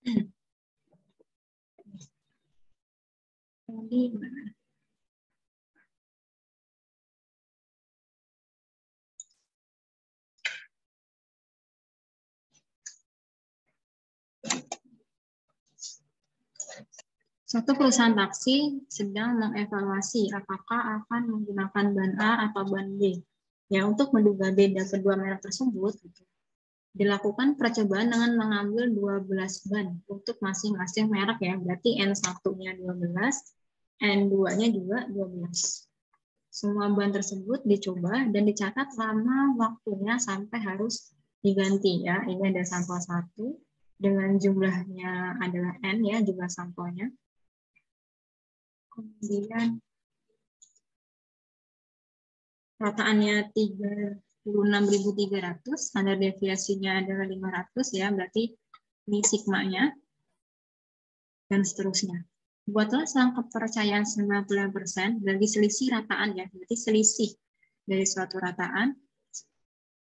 Tadi mana? Suatu perusahaan taksi sedang mengevaluasi apakah akan menggunakan ban A atau ban B. Ya, untuk menduga beda kedua merek tersebut, dilakukan percobaan dengan mengambil 12 ban untuk masing-masing merek ya. Berarti N1-nya 12, N2-nya juga 12. Semua ban tersebut dicoba dan dicatat lama waktunya sampai harus diganti ya. Ini ada sampel 1 dengan jumlahnya adalah N ya, jumlah sampelnya. Kemudian rataannya 36.300, standar deviasinya adalah 500 ya, berarti ini sigmanya, dan seterusnya. Buatlah selang kepercayaan 90% dari selisih rataan ya, berarti selisih dari suatu rataan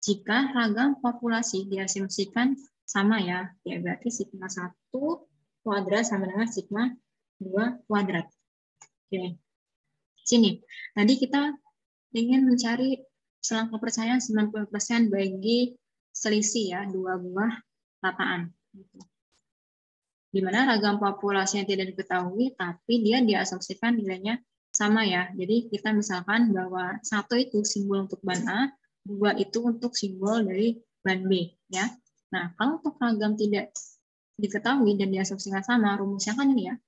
jika ragam populasi diasumsikan sama ya, ya berarti sigma 1 kuadrat sama dengan sigma 2 kuadrat. Oke. Sini. Tadi kita ingin mencari selang kepercayaan 90% bagi selisih ya, dua buah rataan. Di mana ragam populasi yang tidak diketahui, tapi dia diasumsikan nilainya sama ya. Jadi kita misalkan bahwa 1 itu simbol untuk ban A, 2 itu untuk simbol dari ban B. Ya. Nah, kalau untuk ragam tidak diketahui dan diasumsikan sama, rumusnya kan ini ya.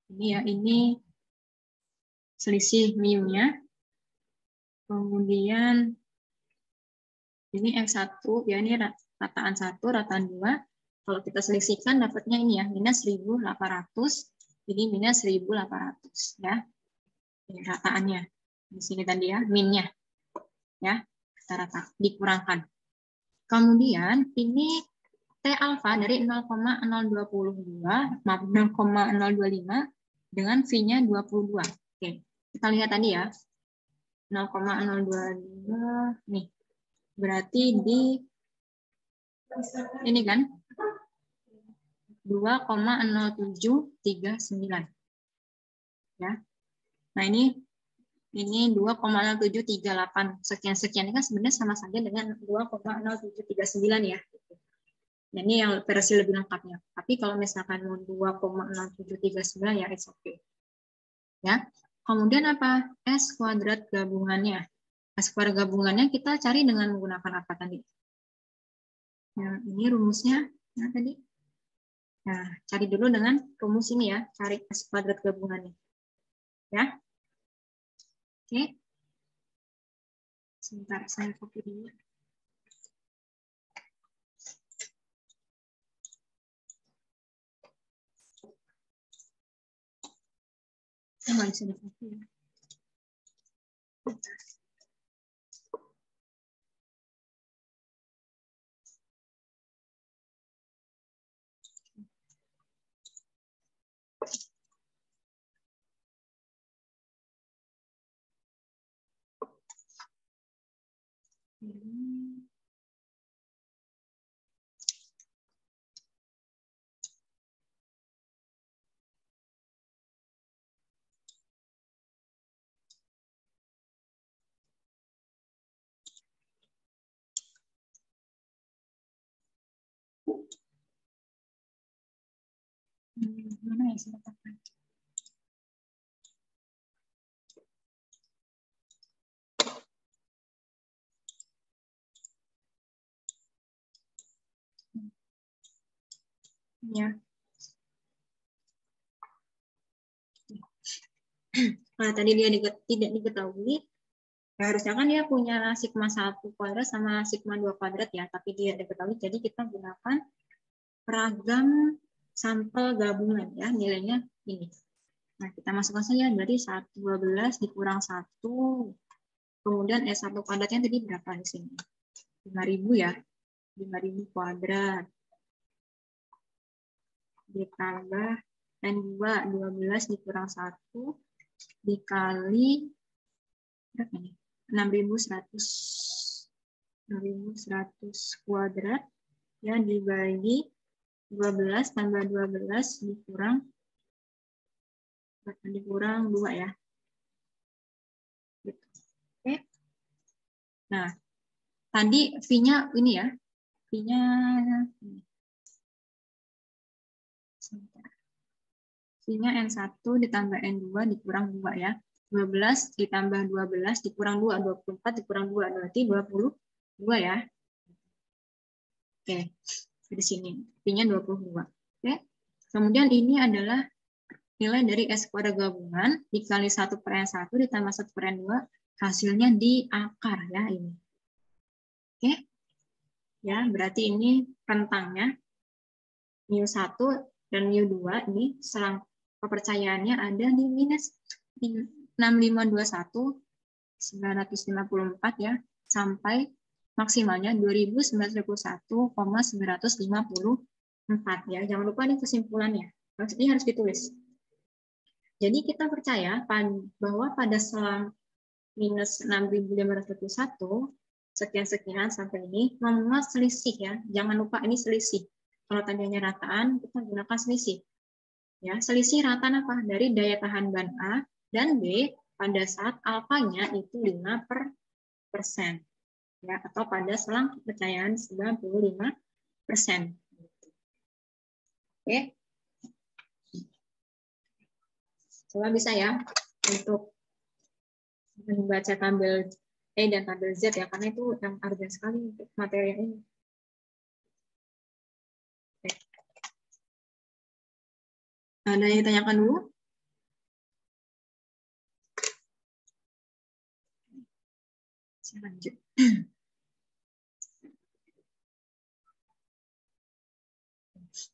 Ini ya, ini selisih mu-nya. Kemudian ini X1, ya ini rataan 1, rataan 2. Kalau kita selisihkan dapatnya ini ya, minus 1.800, jadi minus 1.800 ya. Ini rataannya. Di sini tadi ya, minnya. Ya, kita rata, dikurangkan. Kemudian ini T alfa dari 0,025 dengan V-nya 22. Oke, kita lihat tadi ya. 0,025 nih. Berarti di ini kan 2,0739 ya. Nah ini 2,0738 sekian ini kan sebenarnya sama saja dengan 2,0739 ya. Nah, ini yang versi lebih lengkapnya. Tapi kalau misalkan mau 2,0739 ya it's okay. Ya. Kemudian apa? S kuadrat gabungannya. S kuadrat gabungannya kita cari dengan menggunakan apa tadi? Nah, ini rumusnya nah, tadi. Nah, cari dulu dengan rumus ini ya, cari S kuadrat gabungannya. Ya. Oke. Sebentar, saya copy dulu. Nggak bisa di-copy ya. Mana ya saya letakkan? Ya. Kalau tadi dia tidak diketahui, ya harusnya kan dia punya sigma 1 kuadrat sama sigma 2 kuadrat ya, tapi dia tidak diketahui, jadi kita gunakan ragam sampel gabungan ya, nilainya ini. Nah, kita masukkan saja dari 12 dikurang 1, kemudian S1 kuadratnya tadi berapa di sini? 5.000 ya, 5.000 kuadrat. Ditambah N2, 12 dikurang 1, dikali berapa nih? 6.100 kuadrat ya dibagi 12 tambah 12 dikurang 2 ya. Gitu. Oke. Nah, tadi V-nya ini ya. V-nya V-nya N1 ditambah N2 dikurang 2 ya. 12 ditambah 12 dikurang 2, 24 dikurang 2, berarti 22 ya. Oke, di sini. V-nya 22. Oke. Kemudian ini adalah nilai dari S kuadrat gabungan dikali 1/N1 ditambah 1/N2, hasilnya di akar ya ini. Oke. Ya, berarti ini rentangnya mu1 dan mu2 ini selang kepercayaannya ada di minus 6521 954 ya, sampai maksimalnya 2951,954 ya. Jangan lupa ini kesimpulannya. Ini harus ditulis. Jadi kita percaya bahwa pada selang minus 6521 sekian-sekian sampai ini memuat selisih ya. Jangan lupa ini selisih. Kalau tadinya rataan, kita gunakan selisih. Ya, selisih rataan apa? Dari daya tahan ban A dan B pada saat alfanya itu 5%. Ya, atau pada selang kepercayaan 95%. Oke. Coba bisa ya untuk membaca tabel E dan tabel Z ya, karena itu yang urgent sekali untuk materi ini. Oke. Ada yang ditanyakan dulu? Saya lanjut.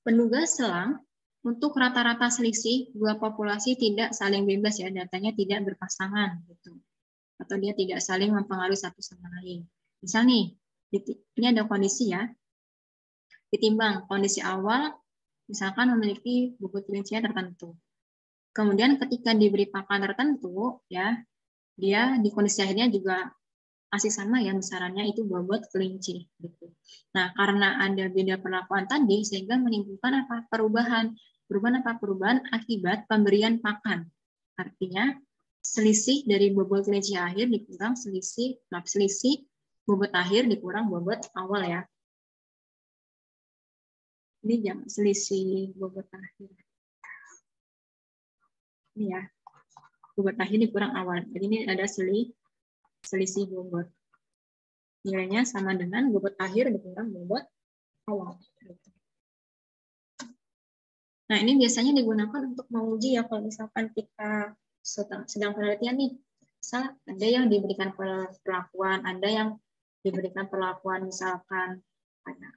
Penduga selang untuk rata-rata selisih dua populasi tidak saling bebas ya, datanya tidak berpasangan gitu. Atau dia tidak saling mempengaruhi satu sama lain. Misal nih, ini ada kondisi ya. Ditimbang kondisi awal misalkan memiliki bobot rincian tertentu. Kemudian ketika diberi pakan tertentu ya, dia di kondisi akhirnya juga masih sama ya besarannya itu bobot kelinci gitu. Nah, karena ada beda perlakuan tadi sehingga menimbulkan apa? Perubahan akibat pemberian pakan. Artinya selisih dari bobot kelinci akhir dikurang selisih bobot akhir dikurang bobot awal ya. Ini jam selisih bobot akhir. Ini ya. Bobot akhir dikurang awal. Jadi ini ada selisih bobot. Nilainya sama dengan bobot akhir dikurang bobot awal. Nah, ini biasanya digunakan untuk menguji ya kalau misalkan kita sedang penelitian nih. Misal ada yang diberikan perlakuan, ada yang diberikan perlakuan misalkan ada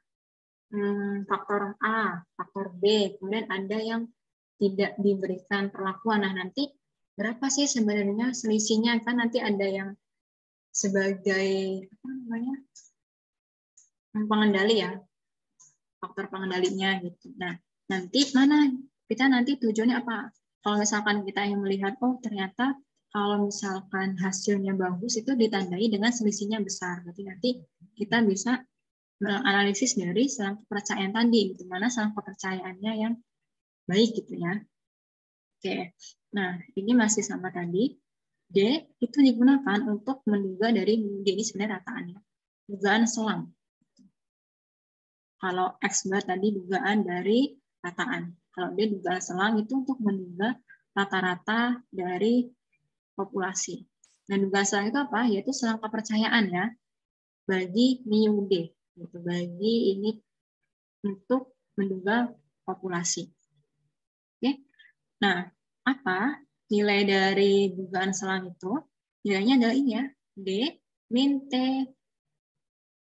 faktor A, faktor B, kemudian ada yang tidak diberikan perlakuan. Nah, nanti berapa sih sebenarnya selisihnya? Kan nanti ada yang sebagai apa namanya pengendali ya, faktor pengendalinya gitu. Nah, nanti mana kita nanti tujuannya apa? Kalau misalkan kita ingin melihat, oh ternyata kalau misalkan hasilnya bagus itu ditandai dengan selisihnya besar. Berarti nanti kita bisa menganalisis dari selang kepercayaan tadi, gitu. Mana selang kepercayaannya yang baik gitu ya. Oke, nah ini masih sama tadi. D itu digunakan untuk menduga dari D ini sebenarnya rataannya. Dugaan selang. Kalau X bar tadi dugaan dari rataan. Kalau D dugaan selang itu untuk menduga rata-rata dari populasi. Nah, dugaan selang itu apa? Yaitu selang kepercayaan ya bagi mu D. Gitu. Bagi ini untuk menduga populasi. Oke. Nah, apa nilai dari dugaan selang itu? Nilainya adalah ini ya, D min T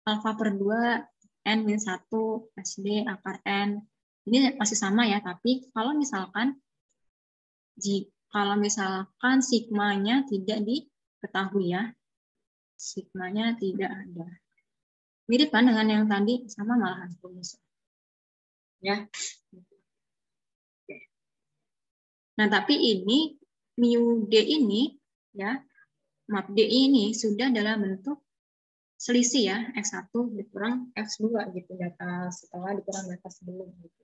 alfa per 2 N min 1 SD akar N. Ini masih sama ya, tapi kalau misalkan sigmanya tidak diketahui ya, sigmanya tidak ada. Mirip kan dengan yang tadi, sama malahan ya. Nah, tapi ini mu D ini ya, maaf D ini sudah dalam bentuk selisih ya, X1 dikurang X2 gitu, data setelah dikurang data sebelum gitu.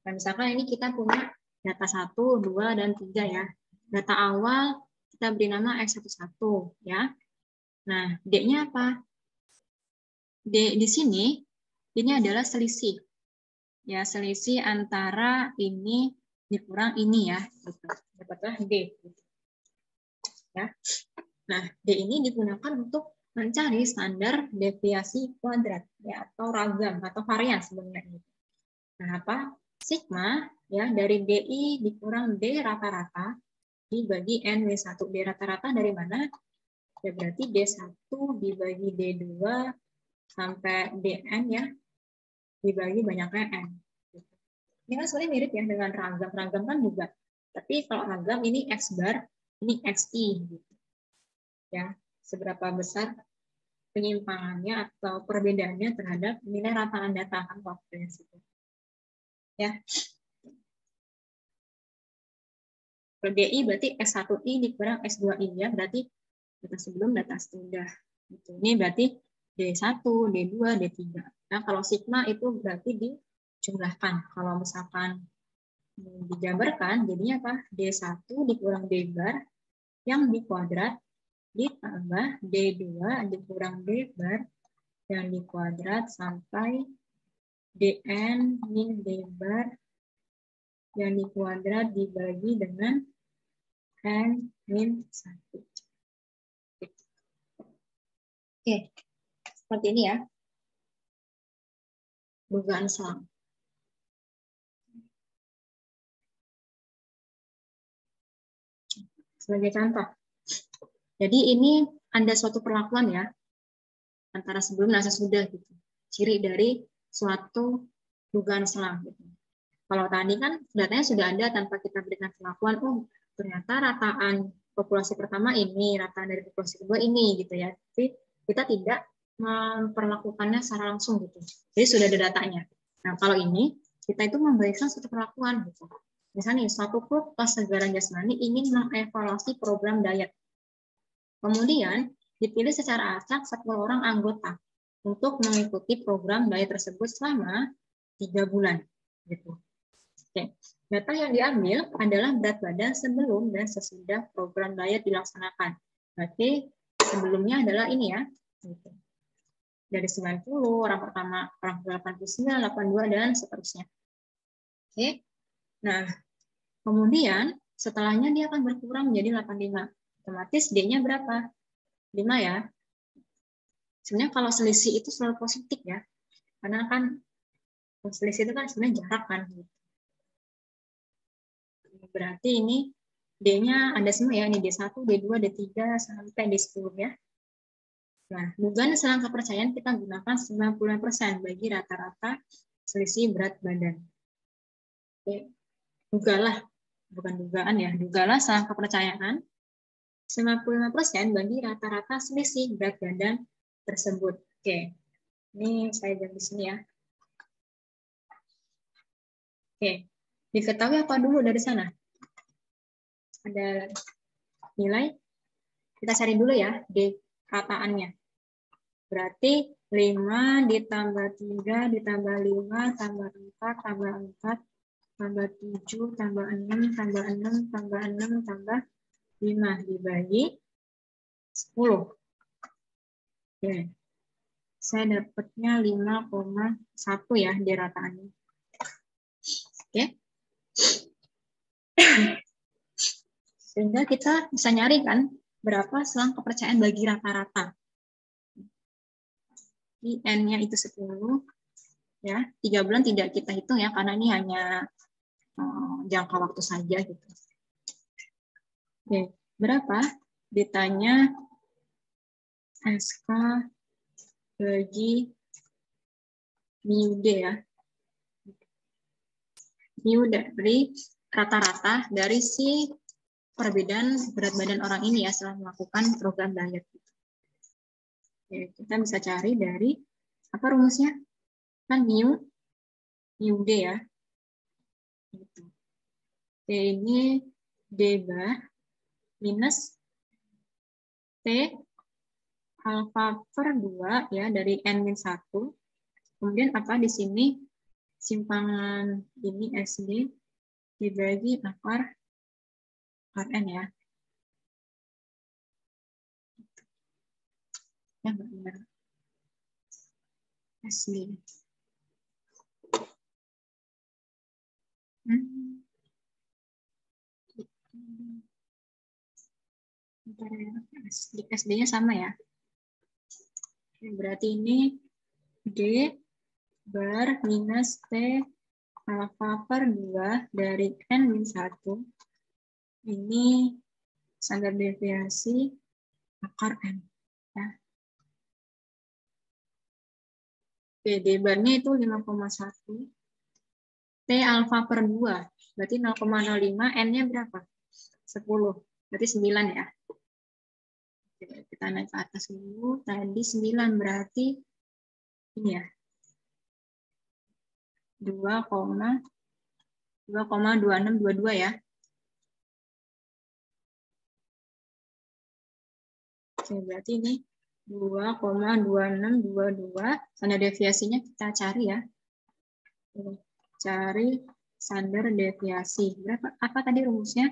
Nah, misalkan ini kita punya data 1, 2, dan 3 ya. Data awal kita beri nama X11 ya. Nah, D-nya apa? D di sini ini adalah selisih. Ya, selisih antara ini dikurang ini ya. Gitu. Dapatlah D. Ya. Nah, D ini digunakan untuk mencari standar deviasi kuadrat ya, atau ragam atau varian sebenarnya. Nah, apa? Sigma ya dari DI dikurang D rata-rata dibagi N-1. D rata-rata dari mana? Ya berarti D1 dibagi D2 sampai Dn ya dibagi banyaknya N. Ini kan sebenarnya mirip ya dengan ragam. Ragam kan juga. Tapi kalau ragam ini X bar, ini XI. Gitu. Ya, seberapa besar penyimpangannya atau perbedaannya terhadap nilai rataan data kan waktu itu. Ya. DI berarti S1I dikurang S2I ya, berarti data sebelum data sesudah. Gitu. Ini berarti D1, D2, D3. Nah, kalau sigma itu berarti dijumlahkan. Kalau misalkan digambarkan, jadinya apa? D1 dikurang D bar yang dikuadrat ditambah D2 dikurang D bar yang dikuadrat sampai Dn min D bar yang dikuadrat dibagi dengan N min 1. Oke, seperti ini ya. Dugaan selang. Sebagai contoh. Jadi ini ada suatu perlakuan ya, antara sebelum dan sesudah gitu. Ciri dari suatu dugaan selang. Gitu. Kalau tadi kan datanya sudah ada tanpa kita berikan perlakuan, oh ternyata rataan populasi pertama ini, rataan dari populasi kedua ini gitu ya. Tapi kita tidak memperlakukannya secara langsung gitu. Jadi sudah ada datanya. Nah kalau ini kita itu memberikan suatu perlakuan gitu. Misalnya suatu klub kesegaran jasmani ingin mengevaluasi program diet. Kemudian dipilih secara acak 10 orang anggota untuk mengikuti program diet tersebut selama 3 bulan. Gitu. Oke. Data yang diambil adalah berat badan sebelum dan sesudah program diet dilaksanakan. Berarti sebelumnya adalah ini ya. Gitu. Dari 90, orang pertama orang 89, 82, dan seterusnya. Oke. Nah, kemudian setelahnya dia akan berkurang menjadi 85. Otomatis D-nya berapa? 5 ya. Sebenarnya kalau selisih itu selalu positif ya. Karena kan selisih itu kan sebenarnya jarak kan. Berarti ini D-nya ada semua ya. Ini D1, D2, D3, sampai D10 ya. Nah, dugaan selang kepercayaan kita gunakan 90% bagi rata-rata selisih berat badan. Oke. Dugalah, bukan dugaan ya, dugalah selang kepercayaan 95% bagi rata-rata selisih berat badan tersebut. Oke, ini saya di sini ya. Oke, diketahui apa dulu dari sana? Ada nilai? Kita cari dulu ya, D rataannya. Berarti 5 ditambah 3 ditambah 5 tambah 4 tambah 4 tambah 7 tambah 6 tambah 6 tambah 6 tambah 5 dibagi 10. Oke. Saya dapatnya 5,1 ya di rataannya. Oke. Sehingga kita bisa nyari kan berapa selang kepercayaan bagi rata-rata. N-nya itu 10. Ya, 3 bulan tidak kita hitung ya karena ini hanya jangka waktu saja gitu. Oke, berapa? Ditanya SK bagi MIUD ya. MIUD dari rata-rata dari si perbedaan berat badan orang ini ya setelah melakukan program diet. Oke, kita bisa cari dari apa rumusnya? Kan MIUD ya. Oke, ini D bar minus T alfa per 2 ya dari N-1. Kemudian apa di sini? simpangan ini SD dibagi akar Rn ya. Ya, benar. SD. SD-nya sama ya. Berarti ini D bar minus T alfa per 2 dari N-1. Ini standar deviasi akar N. Ya. Oke, D barnya itu 5,1. T alfa per 2. Berarti 0,05. N-nya berapa? 10. Berarti 9 ya. Oke, kita naik ke atas dulu. Tadi 9 berarti ini ya. 2,2622 ya. Oke, berarti ini 2,2622. Standar deviasinya kita cari ya. Cari standar deviasi. Berapa? Apa tadi rumusnya?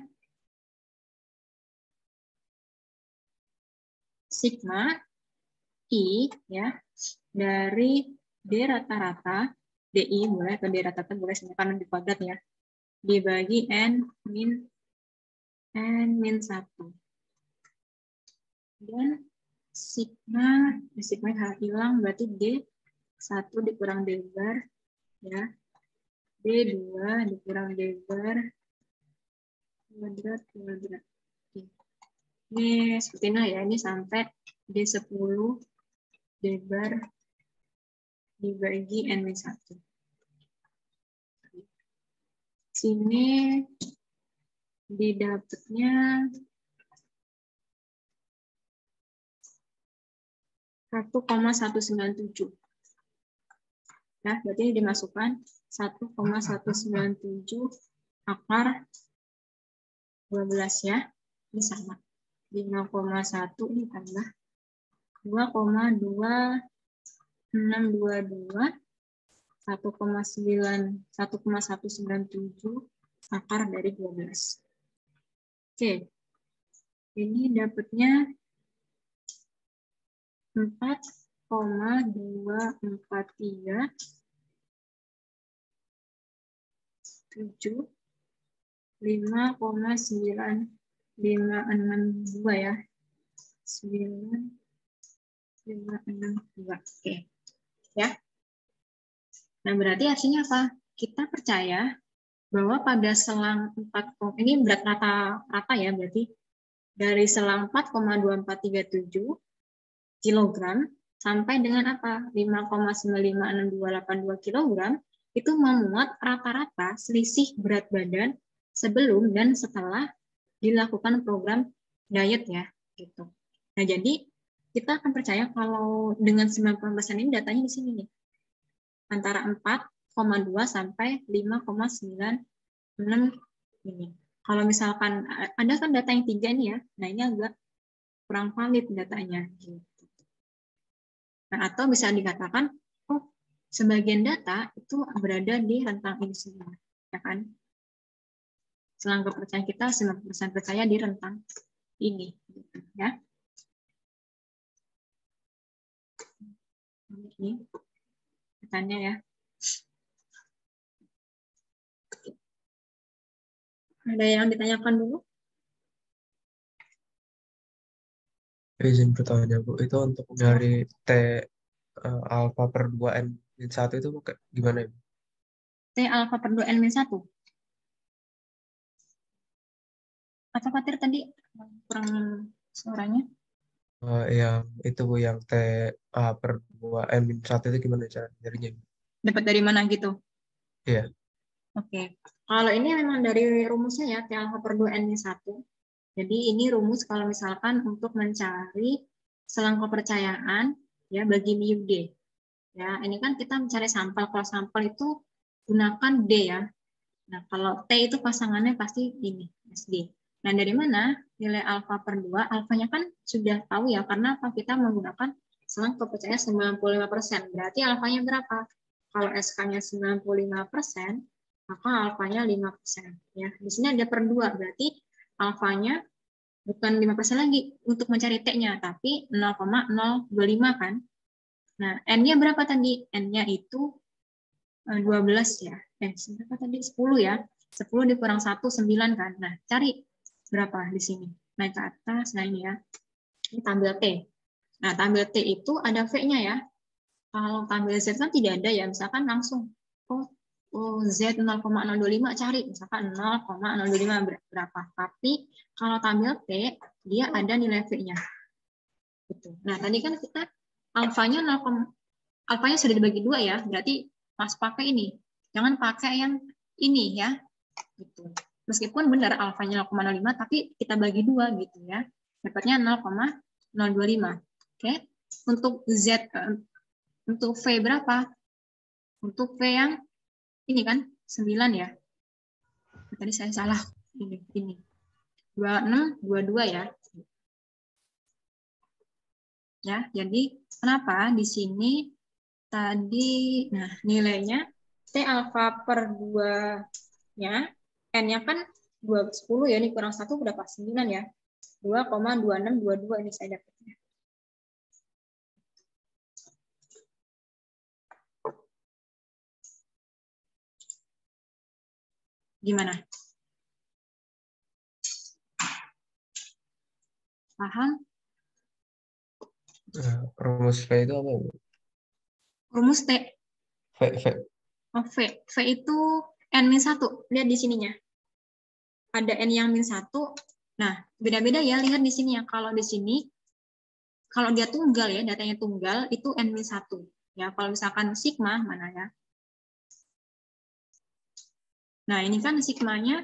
Sigma I ya dari D rata-rata, DI boleh atau D rata-rata boleh karena di kuadrat ya, dibagi N min 1. Dan sigma hilang berarti D1 dikurang D bar ya. D2 dikurang D bar kuadrat. Ini seperti ini ya, ini sampai D10 D bar dibagi N-1. Sini didapatnya 1,197. Nah, berarti ini dimasukkan 1,197 akar 12 ya. Ini sama. 5,1 ini tambah 2,2622 1,197 akar dari 12. Oke. Ini dapatnya 4,243 7 5,9562 ya. 9562. Oke. Ya. Nah, berarti artinya apa? Kita percaya bahwa pada selang 4, ini berat rata-rata ya, berarti dari selang 4,2437 kg sampai dengan apa? 5,956282 kg itu memuat rata-rata selisih berat badan sebelum dan setelah dilakukan program diet ya, gitu. Nah, jadi kita akan percaya kalau dengan 90% ini datanya di sini nih. Antara 4,2 sampai 5,96 ini. Kalau misalkan ada kan data yang 3 nih ya, nah ini agak kurang valid datanya. Gitu. Nah, atau bisa dikatakan, oh sebagian data itu berada di rentang ini semua, ya kan? Selang kepercayaan kita 90% percaya di rentang ini, gitu, ya. Ini datanya ya. Ada yang ditanyakan dulu? Izin bertanya Bu, itu untuk nyari T alfa per 2 N-1 itu gimana ya? T alfa per 2 N-1. Apa Fatir tadi kurang suaranya? Yang itu Bu, yang T per 2 N-1 itu gimana cara nyarinya? Dapat dari mana gitu? Iya. Oke. Kalau ini memang dari rumusnya ya, T alfa per 2 N-1. Jadi ini rumus kalau misalkan untuk mencari selang kepercayaan ya bagi mu D. Ya, ini kan kita mencari sampel. Kalau sampel itu gunakan D ya. Nah, kalau T itu pasangannya pasti ini, SD. Nah, dari mana nilai alfa per 2? Alfanya kan sudah tahu ya, karena apa? Kita menggunakan selang kepercayaan 95%. Berarti alfanya berapa? Kalau SK-nya 95%, maka alfanya 5%. Ya. Di sini ada per 2, berarti alfanya bukan 5% lagi untuk mencari T-nya, tapi 0,025 kan. Nah, N-nya berapa tadi? N-nya itu 12 ya. Berapa tadi? 10 ya. 10 dikurang 1, 9 kan. Nah, cari berapa di sini. Naik ke atas, nah ini ya. Ini tampil T. Nah, tampil T itu ada V-nya ya. Kalau tampil Z kan tidak ada ya, misalkan langsung Z 0,025 cari, misalkan 0,025 berapa. Tapi kalau tampil T, dia ada nilai V-nya. Gitu. Nah, tadi kan kita alfanya sudah dibagi 2 ya, berarti pas pakai ini. Jangan pakai yang ini ya. Gitu. Meskipun benar alfanya 0,05, tapi kita bagi 2 gitu ya. Dapatnya 0,025. Oke. Untuk Z, untuk V berapa? Untuk V yang ini kan 9 ya. Tadi saya salah. Ini. 26, 22 ya. Ya, jadi kenapa di sini tadi nah nilainya T alfa per 2-nya, N-nya kan 10 ya, ini kurang 1 berapa? 9 ya. 2,2622 ini saya dapatnya. Gimana? Paham? Nah, rumus V itu apa? Rumus T. V. Oh, V. V itu N-1. Lihat di sininya. Ada N yang -1. Nah, beda-beda ya. Lihat di sini ya. Kalau di sini, kalau dia tunggal ya, datanya tunggal, itu N-1. Ya, kalau misalkan sigma, mana ya? Nah, ini kan sigmanya,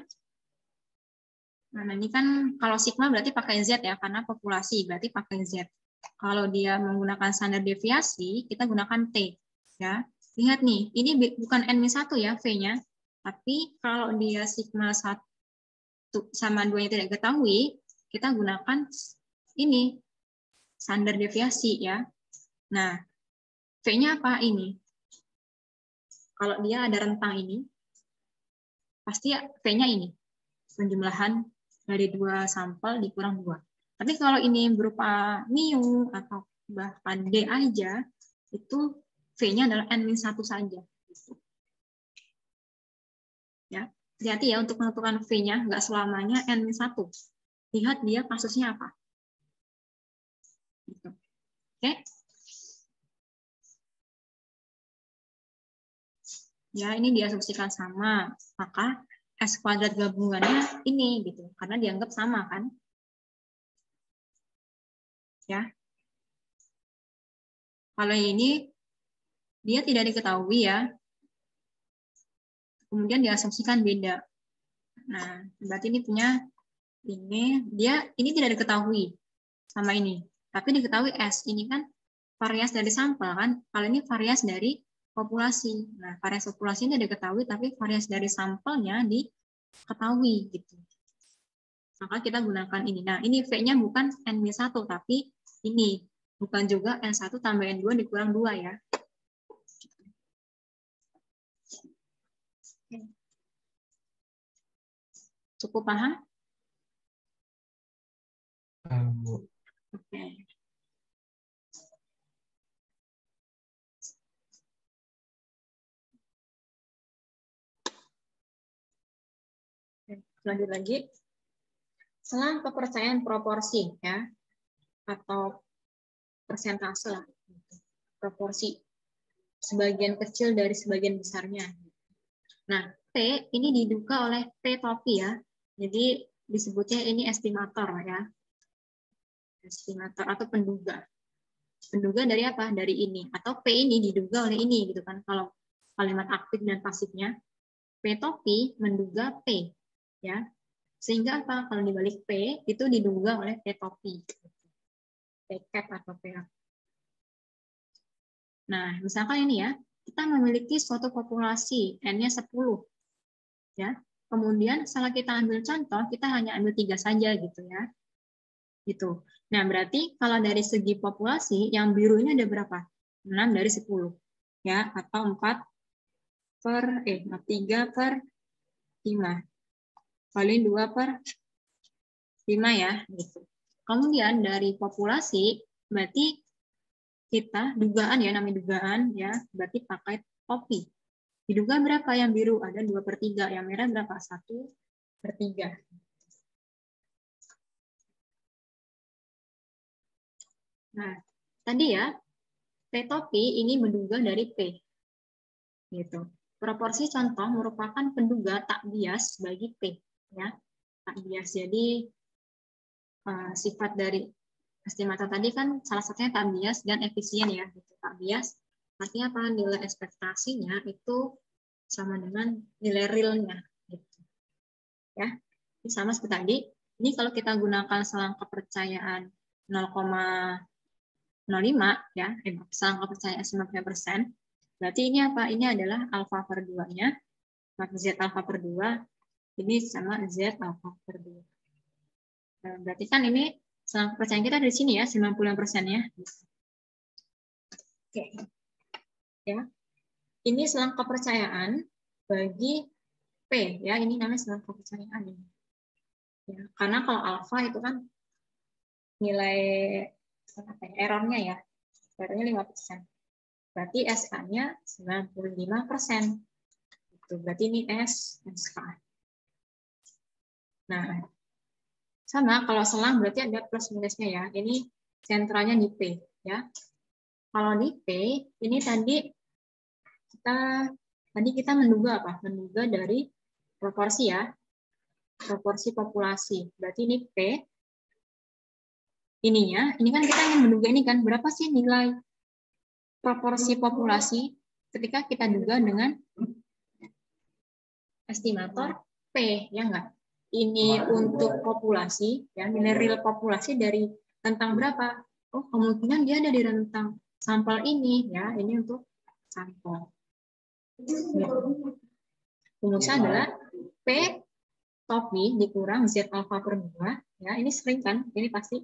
nah ini kan kalau sigma berarti pakai Z ya, karena populasi, berarti pakai Z. Kalau dia menggunakan standar deviasi, kita gunakan T. Ya. Lihat nih, ini bukan N-1 ya, V-nya. Tapi kalau dia sigma 1 sama 2-nya tidak diketahui, kita gunakan ini, standar deviasi ya. Nah, V-nya apa ini? Kalau dia ada rentang ini, pasti V-nya ini. Penjumlahan dari 2 sampel dikurang 2. Tapi kalau ini berupa mu atau bahkan D aja, itu V-nya adalah N-1 saja. Ya, hati-hati ya untuk menentukan V-nya, nggak selamanya N-1. Lihat dia kasusnya apa. Gitu. Oke. Ya, ini diasumsikan sama. Maka S kuadrat gabungannya ini gitu, karena dianggap sama kan. Ya. Kalau ini dia tidak diketahui ya. Kemudian diasumsikan beda. Nah, berarti ini punya ini tidak diketahui sama ini. Tapi diketahui S. Ini kan variasi dari sampel kan. Kalau ini variasi dari populasi. Nah, variasi populasi ini diketahui, tapi variasi dari sampelnya diketahui gitu. Maka kita gunakan ini. Nah, ini V-nya bukan N-1, tapi ini. Bukan juga N1 tambah N2 dikurang 2 ya. Cukup paham? Oke. Lanjut lagi. Selang kepercayaan proporsi ya, atau persentase lah, proporsi sebagian kecil dari sebagian besarnya. Nah, P ini diduga oleh P topi ya, jadi disebutnya ini estimator ya, estimator atau penduga. Penduga dari apa? Dari ini, atau P ini diduga oleh ini gitu kan. Kalau kalimat aktif dan pasifnya, P topi menduga P ya. Sehingga apa? Kalau dibalik P itu diduga oleh P topi. P cap atau P. Nah, misalkan ini ya, kita memiliki suatu populasi N-nya 10. Ya. Kemudian setelah kita ambil contoh, kita hanya ambil 3 saja gitu ya. Gitu. Nah, berarti kalau dari segi populasi yang biru ini ada berapa? 6 dari 10. Ya, atau 4 3/5. Kali 2/5 ya. Gitu. Kemudian dari populasi, berarti kita dugaan ya, namanya dugaan ya, berarti pakai topi. Diduga berapa yang biru? Ada 2/3. Yang merah berapa? 1/3. Nah, tadi ya, T topi ini menduga dari P. Gitu. Proporsi contoh merupakan penduga tak bias bagi P. Ya, tak bias. Jadi, sifat dari estimator tadi kan salah satunya tak bias dan efisien ya. Gitu. Tak bias, artinya apa? Nilai ekspektasinya itu sama dengan nilai realnya. Gitu. Ya, ini sama seperti tadi. Ini kalau kita gunakan selang kepercayaan 0,05 ya, selang kepercayaan 90%. Berarti ini apa? Ini adalah alfa per 2-nya. Maka Z alfa per 2 ini sama Z alfa per 2. Nah, berarti kan ini selang kepercayaan kita dari sini ya, 90% ya. Oke. Ya. Ini selang kepercayaan bagi P ya, ini namanya selang kepercayaan ini. Ya, karena kalau alfa itu kan nilai errornya ya, errornya 5%. Berarti SK-nya 95%. Itu berarti ini SK. Nah, sama kalau selang berarti ada plus minusnya ya. Ini sentralnya di P ya. Kalau di P ini tadi kita menduga apa? Menduga dari proporsi ya. Proporsi populasi. Berarti ini P ininya, ini kan kita ingin menduga ini kan berapa sih nilai proporsi populasi ketika kita duga dengan estimator P, ya enggak? Ini untuk populasi, ya nilai real populasi dari rentang berapa? Oh, kemungkinan dia ada di rentang sampel ini, ya ini untuk sampel. Rumusnya adalah P topi dikurang Z alfa per 2, ya ini sering kan? Ini pasti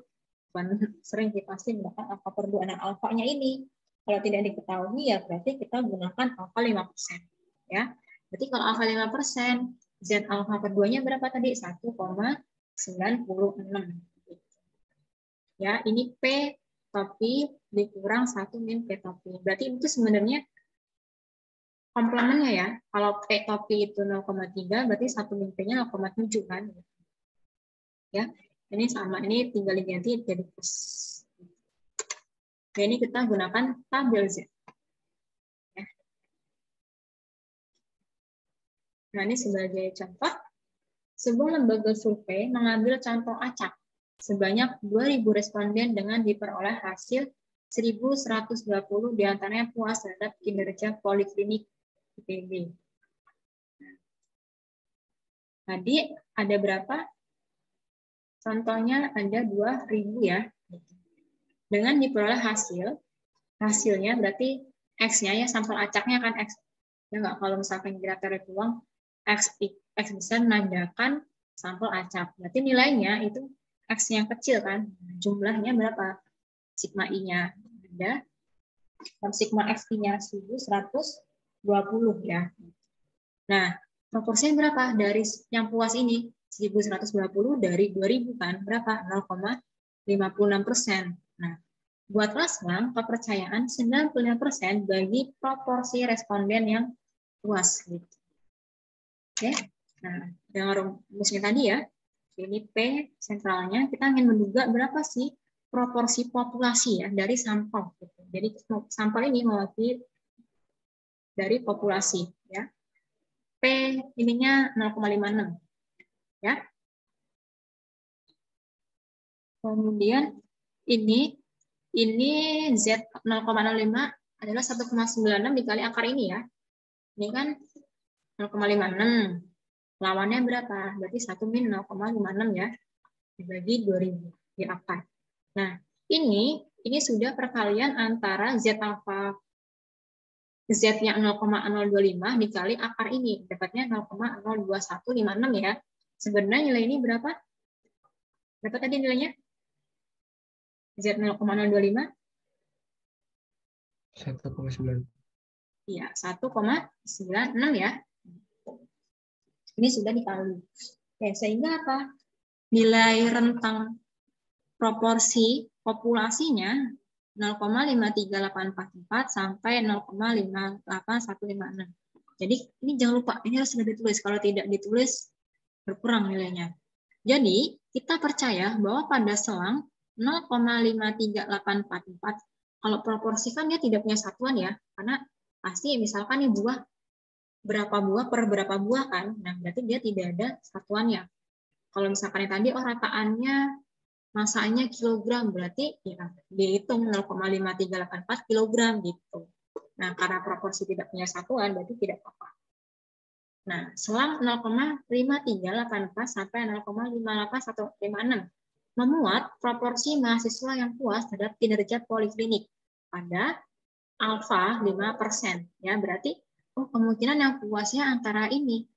sering kita pasti menggunakan alfa per 2. Nah, alfanya ini kalau tidak diketahui ya berarti kita gunakan alfa 5%, ya. Berarti kalau alfa 5%, Z alfa per 2-nya berapa tadi? 1,96. Ya, ini P topi dikurang 1 min P topi. Berarti itu sebenarnya komplemennya ya. Kalau P topi itu 0,3, berarti 1 min P-nya 0,7 kan. Ya, ini sama. Ini tinggal diganti jadi plus. Nah, ini kita gunakan tabel Z. Ya. Nah, ini sebagai contoh. Sebuah lembaga survei mengambil contoh acak sebanyak 2.000 responden dengan diperoleh hasil 1.120 diantaranya puas terhadap kinerja poliklinik IPB. Tadi ada berapa? Contohnya ada 2.000 ya. Dengan diperoleh hasilnya berarti X-nya ya, sampel acaknya kan X. Ya enggak, kalau misalkan kira peluang X bisa menandakan sampel acak. Berarti nilainya itu X yang kecil kan. Jumlahnya berapa? Sigma I-nya ada. Dan sigma X-nya 1.120 ya. Nah, proporsinya berapa? Dari yang puas ini 1.120 dari 2.000 kan. Berapa? 0,56%. Nah, buatlah selang kepercayaan 95% bagi proporsi responden yang puas. Gitu. Oke, nah dengan rumusnya tadi ya, ini P sentralnya, kita ingin menduga berapa sih proporsi populasi ya dari sampel. Gitu. Jadi sampel ini mewakili dari populasi ya. P ininya 0,56 ya. Kemudian ini Z 0,05 adalah 1,96 dikali akar ini ya. Ini kan 0,56. Lawannya berapa? Berarti 1 min 0,56 ya. Dibagi 2.000 di akar. Nah, ini sudah perkalian antara Z alfa Z-nya 0,025 dikali akar ini. Dapatnya 0,02156 ya. Sebenarnya nilai ini berapa? Berapa tadi nilainya? Z 0,025? 1,9. Ya, 1,96 ya. Ini sudah dikali. Oke, sehingga apa? Nilai rentang proporsi populasinya 0,53844 sampai 0,58156. Jadi ini jangan lupa, ini harus sudah ditulis. Kalau tidak ditulis, berkurang nilainya. Jadi kita percaya bahwa pada selang 0,53844, kalau proporsi kan dia tidak punya satuan ya, karena pasti misalkan ini buah berapa buah per berapa buah kan, nah berarti dia tidak ada satuannya. Kalau misalkan tadi rataannya masanya kilogram, berarti ya dihitung 0,5384 kilogram gitu. Nah, karena proporsi tidak punya satuan, berarti tidak apa-apa. Nah, selang 0,5384 sampai 0,58156 memuat proporsi mahasiswa yang puas terhadap kinerja poliklinik pada alfa 5%. Ya, berarti kemungkinan yang puasnya antara ini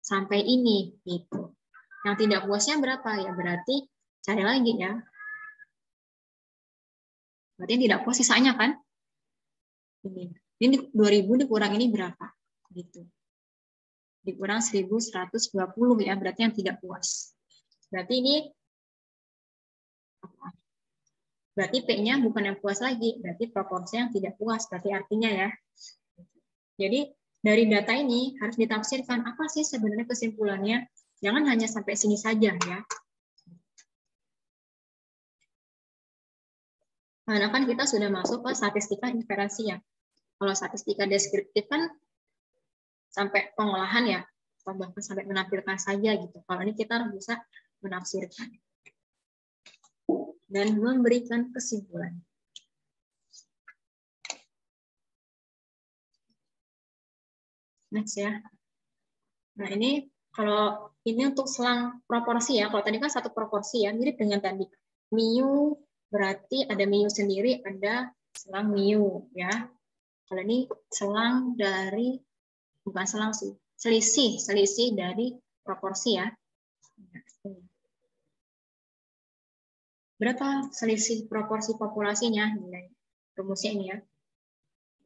sampai ini gitu. Yang tidak puasnya berapa ya? Berarti cari lagi ya. Berarti tidak puas sisanya kan? Ini 2000 dikurang ini berapa? Gitu. Dikurang 1120 ya, berarti yang tidak puas. Berarti ini berarti P-nya bukan yang puas lagi, berarti proporsi yang tidak puas, berarti artinya ya. Jadi dari data ini harus ditafsirkan apa sih sebenarnya kesimpulannya. Jangan hanya sampai sini saja ya. Karena kan kita sudah masuk ke statistika inferensi ya. Kalau statistika deskriptif kan sampai pengolahan ya, atau bahkan sampai menampilkan saja gitu. Kalau ini kita harus bisa menafsirkan dan memberikan kesimpulan. Next ya. Nah ini kalau ini untuk selang proporsi ya. Kalau tadi kan satu proporsi ya, mirip dengan tadi. Mu berarti ada mu sendiri, ada selang mu ya. Kalau ini selang dari, bukan selang sih, selisih dari proporsi ya. Berapa selisih proporsi populasinya? Rumusnya ini ya.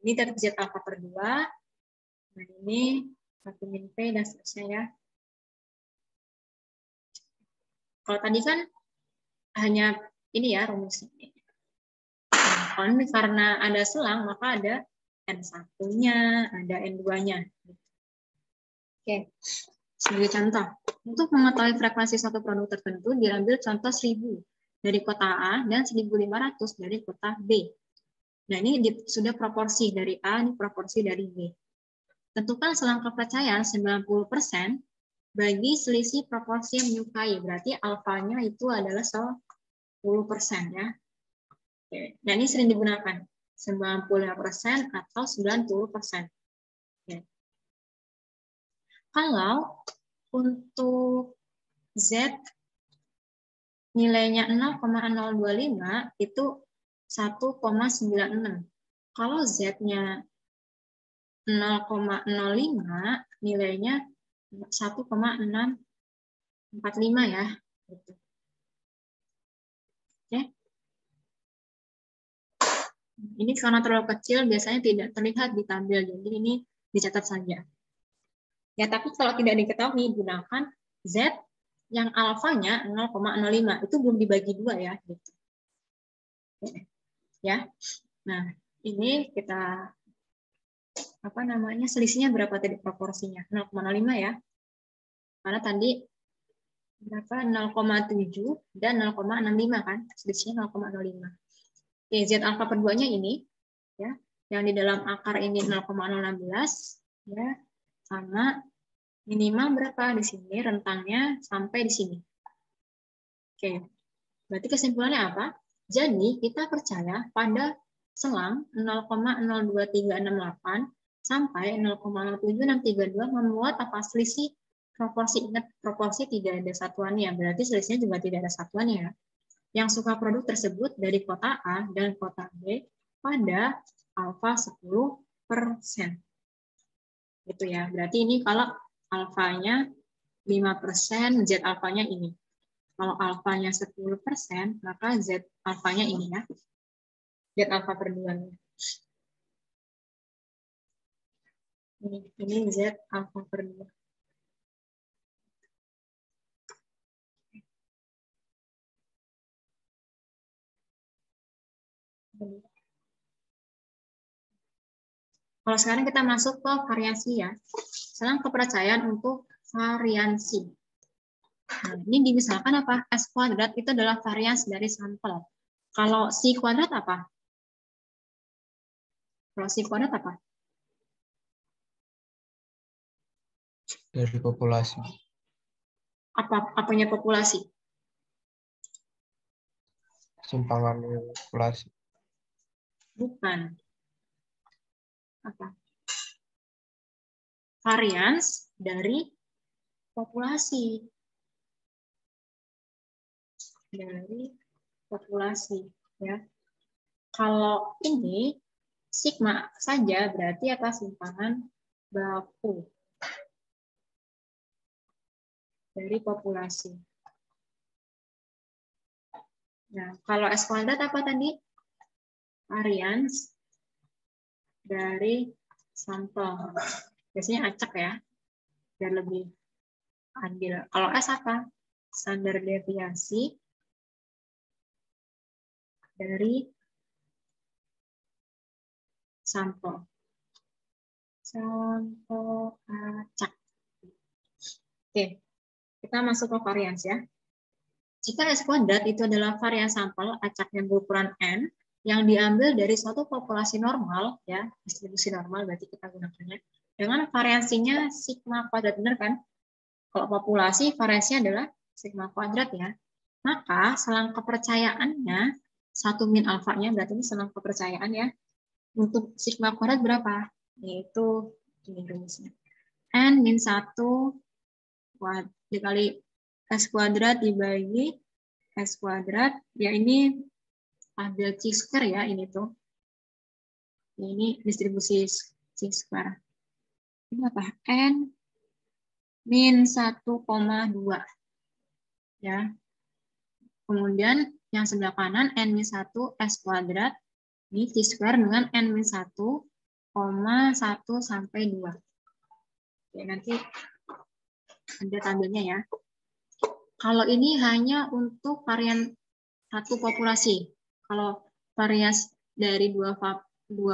Ini tetap Z alfa per 2. Nah ini 1 min P dan seterusnya ya. Kalau tadi kan hanya ini ya rumusnya. Nah, ini karena ada selang, maka ada N1-nya, ada N2-nya. Oke, sebagai contoh. Untuk mengetahui frekuensi suatu produk tertentu, diambil contoh 1000 dari kota A dan 1500 dari kota B. Nah, ini sudah proporsi dari A, ini proporsi dari B. Tentukan selang kepercayaan 90% bagi selisih proporsi yang menyukai. Berarti alfanya itu adalah 10% ya. Oke. Dan ini sering digunakan. 95% atau 90%. Oke. Kalau untuk Z nilainya 0,025 itu 1,96. Kalau Z-nya 0,05 nilainya 1,645 ya. Oke. Ini karena terlalu kecil biasanya tidak terlihat di tabel, jadi ini dicatat saja. Ya, tapi kalau tidak diketahui gunakan Z yang alfanya 0,05 itu belum dibagi 2 ya. Gitu. Ya. Nah, ini kita apa namanya selisihnya berapa tadi proporsinya 0,05 ya. Karena tadi berapa 0,7 dan 0,65 kan selisihnya 0,05. Oke, Z alfa per 2-nya ini ya, yang di dalam akar ini 0,016 ya, sama minimal berapa di sini rentangnya sampai di sini. Oke. Berarti kesimpulannya apa? Jadi kita percaya pada selang 0,02368 sampai 0,07632 memuat apa selisih proporsi. Ingat proporsi tidak ada satuannya, berarti selisihnya juga tidak ada satuannya. Yang suka produk tersebut dari kota A dan kota B pada alfa 10%. Gitu ya. Berarti ini kalau alfanya 5%, Z alfanya ini. Kalau alfanya 10%, maka Z alfanya ini ya. Z alfa per 2. Ini Z alfa per 2. Kalau sekarang kita masuk ke variasi ya. Sekarang kepercayaan untuk variansi. Nah, ini dimisalkan apa? S kuadrat itu adalah varians dari sampel. Kalau si kuadrat apa? Kalau si kuadrat apa? Dari populasi. Apanya populasi? Simpangan populasi. Bukan. Apa? Varians dari populasi. Dari populasi. Ya. Kalau ini sigma saja berarti apa? Simpangan baku dari populasi. Nah, kalau S kuadrat apa tadi? Varians dari sampel. Biasanya acak ya, biar lebih adil. Kalau S apa? Standar deviasi dari sampel. Sampel acak. Oke, kita masuk ke varians ya. Jika S kuadrat itu adalah varian sampel acak yang berukuran N, yang diambil dari suatu populasi normal, ya distribusi normal berarti kita gunakannya, dengan variansinya sigma kuadrat, benar kan? Kalau populasi variasinya adalah sigma kuadrat ya. Maka selang kepercayaannya, 1 min alfanya, berarti ini selang kepercayaan ya. Untuk sigma kuadrat berapa? Yaitu ini rumusnya. N min 1 dikali S kuadrat dibagi S kuadrat, ya ini ambil C square ya, ini tuh. Ini distribusi C square. Ini apa? N min 1,2. Ya. Kemudian yang sebelah kanan N-1 S kuadrat ini C square dengan N-1, 1 sampai 2. Oke, nanti ada tabelnya ya. Kalau ini hanya untuk varian satu populasi. Kalau variasi dari dua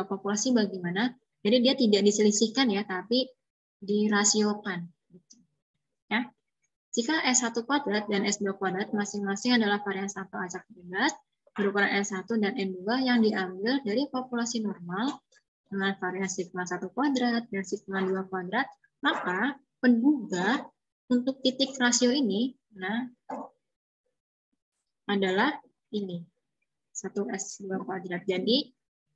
populasi bagaimana? Jadi dia tidak diselisihkan ya, tapi dirasiokan. Ya. Jika S1 kuadrat dan S2 kuadrat masing-masing adalah varian sampel acak bebas berukuran N1 dan N2 yang diambil dari populasi normal dengan varian sigma 1 kuadrat dan sigma 2 kuadrat, maka penduga untuk titik rasio ini adalah ini, 1S2 kuadrat. Jadi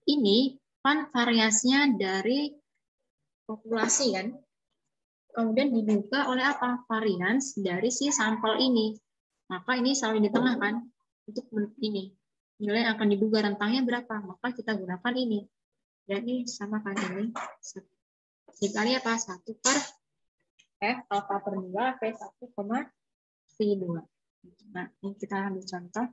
ini kan variasinya dari populasi kan, kemudian diduga oleh apa? Varians dari si sampel ini. Maka ini selalu di tengah kan, untuk ini. Nilai yang akan diduga rentangnya berapa? Maka kita gunakan ini. Jadi sama kan ini. Dikali apa? 1 per F alfa per 2 V1, V2. Nah, ini kita ambil contoh.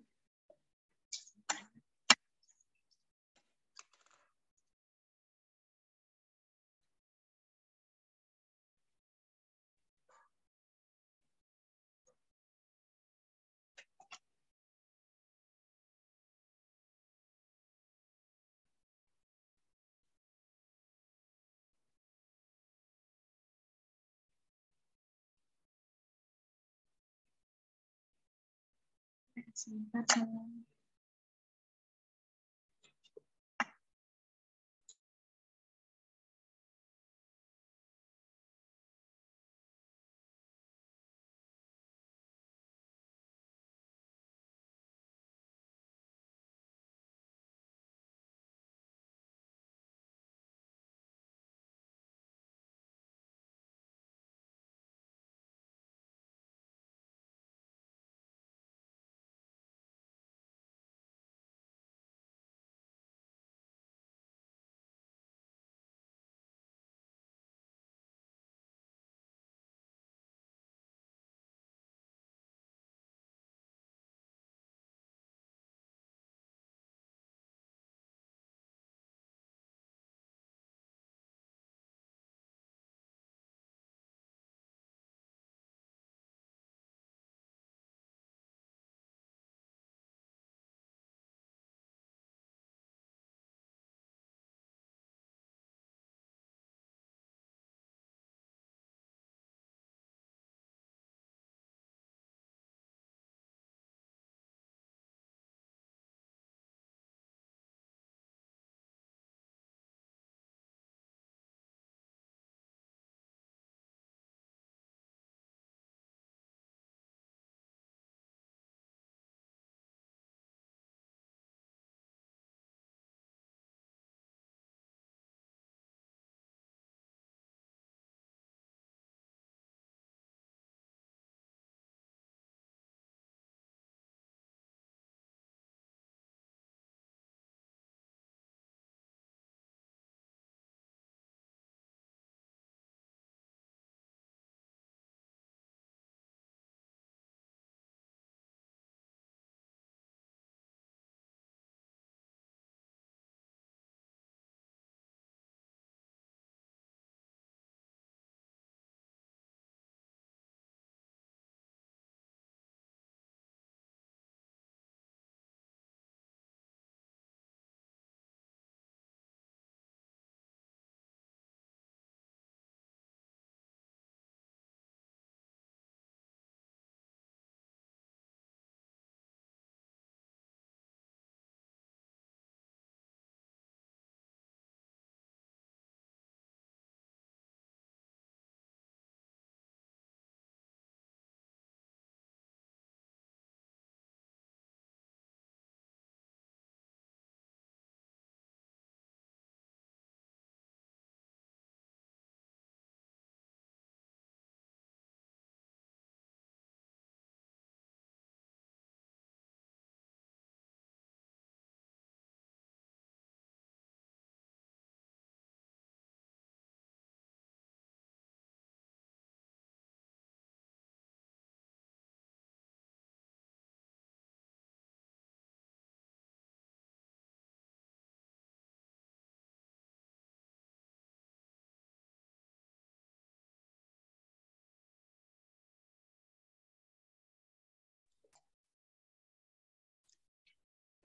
Sebentar,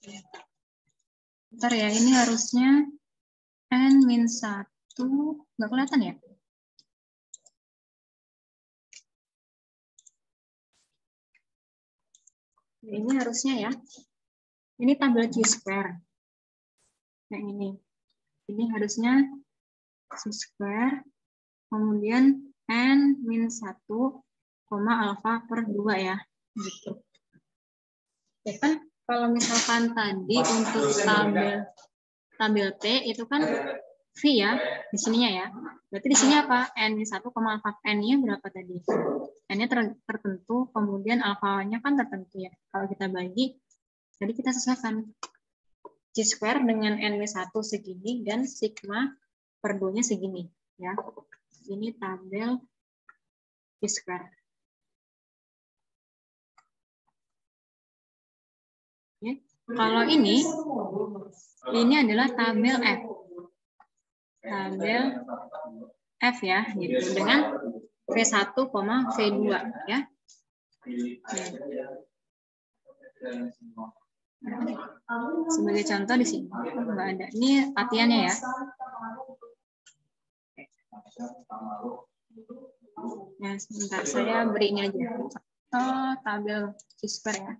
Bentar ya, ini harusnya N-1, nggak kelihatan ya? Ini harusnya ya. Ini tabel Chi-square. Yang ini. Ini harusnya Chi-square, kemudian N-1, alfa per 2 ya. Gitu. Ya kan, kalau misalkan tadi untuk tabel T itu kan V ya, di sininya ya. Berarti di sini apa? N-1, alfa N-nya berapa tadi? N-nya tertentu, kemudian alfanya kan tertentu ya. Kalau kita bagi, jadi kita sesuaikan. Chi-square dengan N-1 segini, dan sigma per 2-nya segini. Ya. Ini tabel Chi-square. Ya. Kalau ini adalah tabel F. Tabel F ya, gitu, dengan V1, V2 ya. Sebagai contoh di sini nggak ada. Ini latihannya ya. Nah, sebentar saya beri ini aja. Oh, tabel Chi-square ya.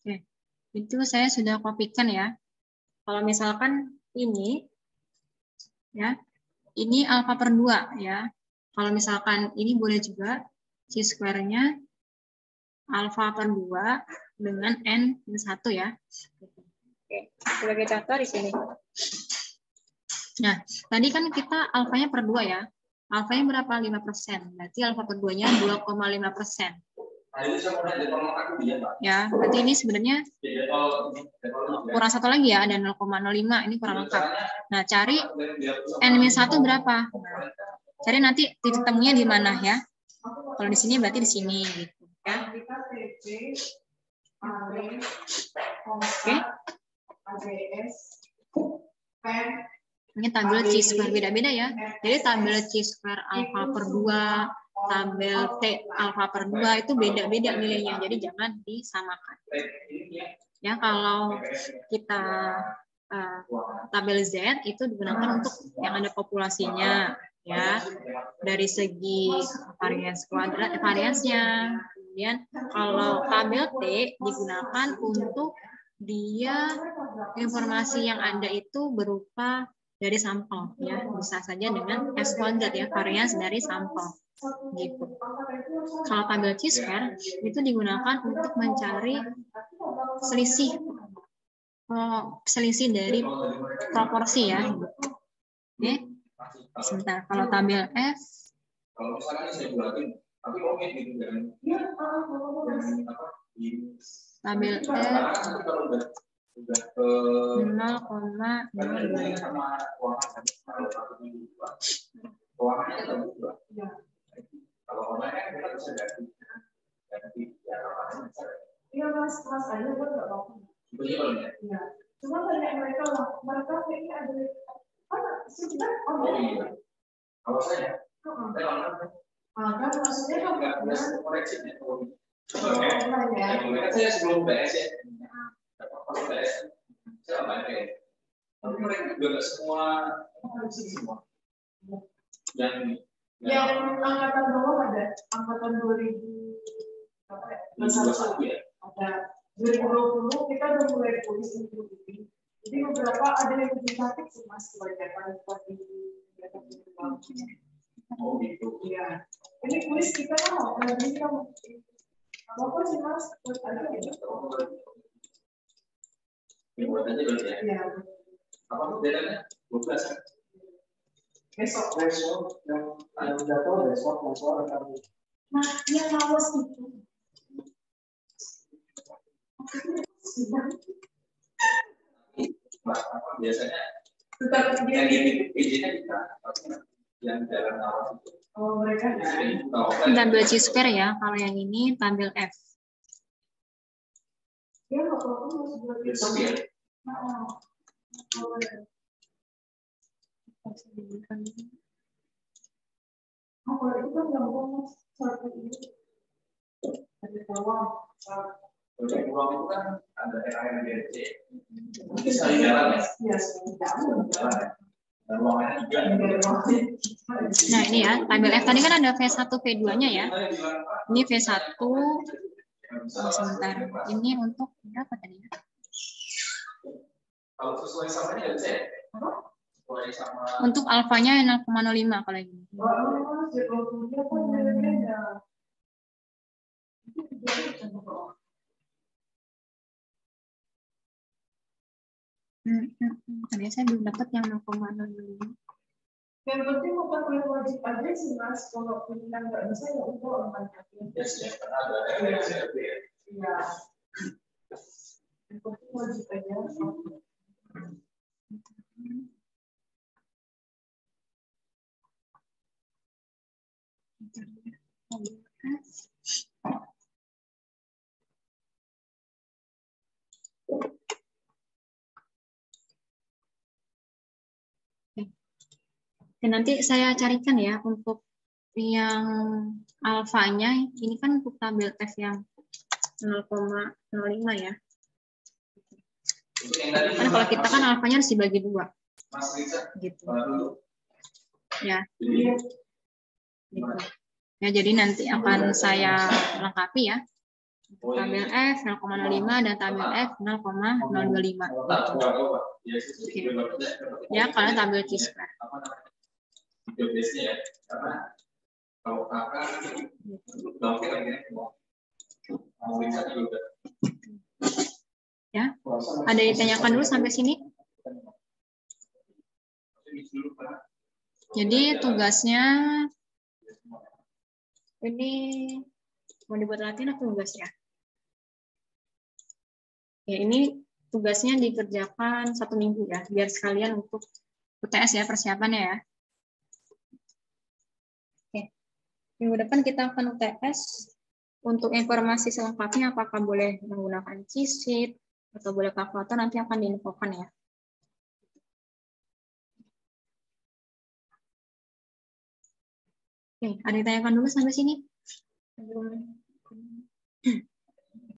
Oke, itu saya sudah kopikan ya. Kalau misalkan ini ya, ini alfa per 2 ya. Kalau misalkan ini boleh juga Chi-square-nya alfa per 2 dengan N-1 ya. Oke, sebagai contoh di sini. Nah, tadi kan kita alfanya per 2 ya. Alfanya berapa? 5%. Berarti alfa per 2-nya 2,5%. Ya, berarti ini sebenarnya kurang satu lagi ya, ada 0,05, ini kurang lengkap. Nah, cari N-1 berapa? Nah, cari nanti titik temunya di mana ya. Kalau di sini berarti di sini gitu ya. Oke. Ini tabel Chi-square beda-beda ya. Jadi tabel Chi-square alfa per 2, tabel T alfa per 2 itu beda-beda nilainya. Jadi jangan disamakan. Ya, kalau kita tabel Z itu digunakan untuk yang ada populasinya ya. Dari segi varians kuadrat variansnya. Kemudian kalau tabel T digunakan untuk dia informasi yang ada itu berupa dari sampel ya, bisa saja dengan S kuadrat ya, varians dari sampel gitu. Kalau tabel Chi-square itu digunakan untuk mencari selisih dari proporsi ya. Oke. Sebentar, kalau tabel F tabel F 0,02. Ruangannya kan bagus juga. Kalau online kan kita bisa ganti ya apa bisa. Iya mas aja buat nggak apa-apa. Iya. Cuma banyak mereka kayaknya ada sudah iya. Kalau saya kan maksudnya kan nggak bisa koreksinya. Mereka saya sebelum BS ya. Kalau BS saya banyak ya. Tapi mereka juga nggak semua koreksi semua. Yang angkatan bawah ada angkatan 2000 apa ya? Ada 2020 kita udah mulai tulis ini. Jadi beberapa ada yang lebih cantik sih mas kebanyakan seperti oh gitu. Iya. Ini kuis kita mau nanti kita mau apa sih mas? Ada gitu. Ini buat aja berarti ya. Iya. Apa tuh bedanya? 12 besok yang jatuh besok akan nah yang lawas itu biasanya yang izinnya kita yang jalan lawas itu mereka tampil C-square ya, kalau yang ini tampil F ya apa-apa besok ya kalau itu kan gampang seperti ini ada bawah proyek ruang itu kan ada RARDC itu sekali jalan ya jalan dan ruangannya juga nah ini ya tampil F tadi kan ada V1 V2 nya ya ini V1 sebentar ini untuk berapa tadi ya kalau sesuai sama ini bisa ya untuk alfanya 0,05 kalau ini. Tadi saya belum dapat yang 0,05. Yang penting bukan wajib aja sih mas. Kalau kita nggak bisa ya udah orang kaki. Iya. Yang penting wajib aja. Dan nanti saya carikan ya untuk yang alfanya ini kan untuk tabel F yang 0,05 ya. Kan kalau kita kan alfanya harus dibagi 2. Gitu. Ya. Gitu. Ya, jadi nanti akan saya lengkapi ya. Tabel F 0,05 dan tabel F 0,025. Oke. Ya, kalau tabel C-square. Ya, ada yang ditanyakan dulu sampai sini? Jadi tugasnya ini mau dibuat latihan atau tugas ya? Ya, ini tugasnya dikerjakan 1 minggu ya, biar sekalian untuk UTS ya persiapannya ya. Oke. Minggu depan kita akan UTS. Untuk informasi selengkapnya apakah boleh menggunakan cheat sheet atau boleh kalkulator nanti akan diinfokan ya. Oke, ada yang ditanyakan dulu sampai sini?